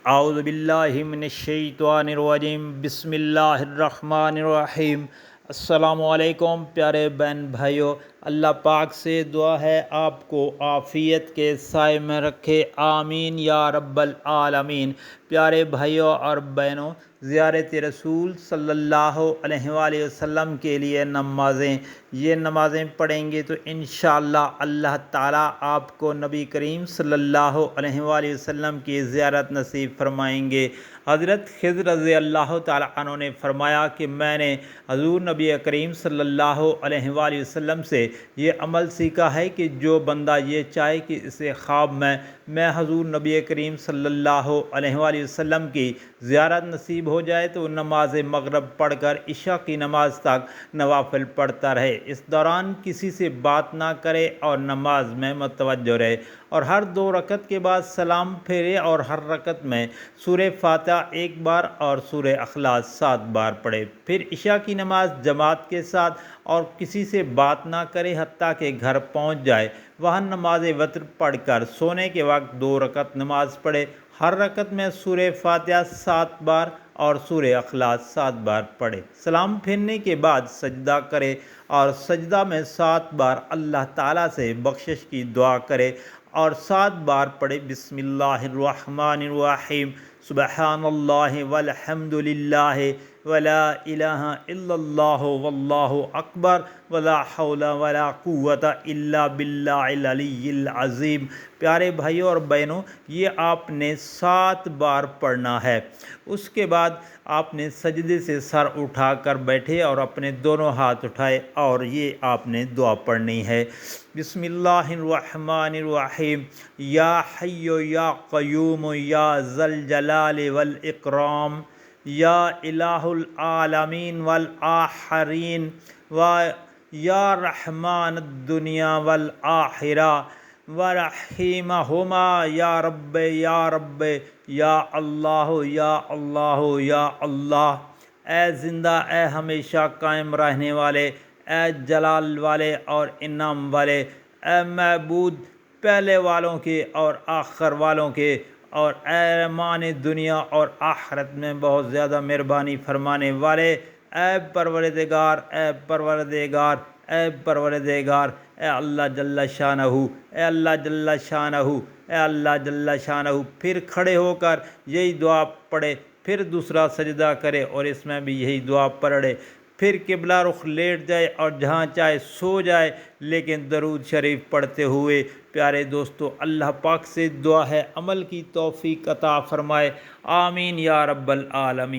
اعوذ باللہ من الشیطان الرجیم بسم اللہ الرحمن الرحیم۔ السلام علیکم پیارے بہن بھائیوں، اللہ پاک سے دعا ہے آپ کو عافیت کے سائے میں رکھے، آمین یا رب العالمین۔ پیارے بھائیوں اور بہنوں، زیارت رسول صلی اللہ علیہ وآلہ وسلم کے لیے یہ نمازیں پڑھیں گے تو انشاءاللہ اللہ تعالیٰ آپ کو نبی کریم صلی اللہ علیہ وآلہ وسلم کی زیارت نصیب فرمائیں گے۔ حضرت خضر رضی اللہ تعالیٰ عنہ نے فرمایا کہ میں نے حضور نبی کریم صلی اللہ علیہ وآلہ وسلم سے یہ عمل سیکھا ہے کہ جو بندہ یہ چاہے کہ اسے خواب میں حضور نبی کریم صلی اللہ علیہ وآلہ وسلم کی زیارت نصیب ہو جائے تو نماز مغرب پڑھ کر عشاء کی نماز تک نوافل پڑھتا رہے، اس دوران کسی سے بات نہ کرے اور نماز میں متوجہ رہے، اور ہر 2 رکعت کے بعد سلام پھیرے اور ہر رکعت میں سورہ فاتحہ 1 بار اور سورہ اخلاص 7 بار پڑھے۔ پھر عشاء کی نماز جماعت کے ساتھ اور کسی سے بات نہ کرے حتیٰ کہ گھر پہنچ جائے، وہاں نماز وتر پڑھ کر سونے کے وقت 2 رکعت نماز پڑھے، ہر رکعت میں سورہ فاتحہ 7 بار اور سورہ اخلاص 7 بار پڑھے۔ سلام پھیرنے کے بعد سجدہ کرے اور سجدہ میں 7 بار اللہ تعالیٰ سے بخشش کی دعا کرے اور 7 بار پڑھے بسم اللہ الرحمن الرحیم، سبحان اللہ والحمد للہ ولا الہ الا اللہ واللہ اکبر ولا حول ولا قوت الا باللہ العلی العظیم۔ پیارے بھائیوں اور بہنوں، یہ آپ نے 7 بار پڑھنا ہے۔ اس کے بعد آپ نے سجدے سے سر اٹھا کر بیٹھے اور اپنے دونوں ہاتھ اٹھائے اور یہ آپ نے دعا پڑھنی ہے، بسم اللہ الرحمن الرحیم، یا حی یا قیوم یا ذا الجلال والاکرام، یا الہ العالمین والآخرین، و یا رحمان الدنیا والآخرہ، ورحیمہما یا رب یا اللہ یا اللہ یا اللہ۔ اے زندہ، اے ہمیشہ قائم رہنے والے، اے جلال والے اور انعام والے، اے معبود پہلے والوں کے اور آخر والوں کے، اور اے رحمان دنیا اور آخرت میں بہت زیادہ مہربانی فرمانے والے، اے پروردگار اے پروردگار اے پروردگار، اے اللہ جل شانہ، اے اللہ جل شانہ، اے اللہ جل شانہ۔ پھر کھڑے ہو کر یہی دعا پڑھے، پھر دوسرا سجدہ کرے اور اس میں بھی یہی دعا پڑھے، پھر قبلہ رخ لیٹ جائے اور جہاں چاہے سو جائے، لیکن درود شریف پڑھتے ہوئے۔ پیارے دوستو، اللہ پاک سے دعا ہے عمل کی توفیق عطا فرمائے، آمین یا رب العالمین۔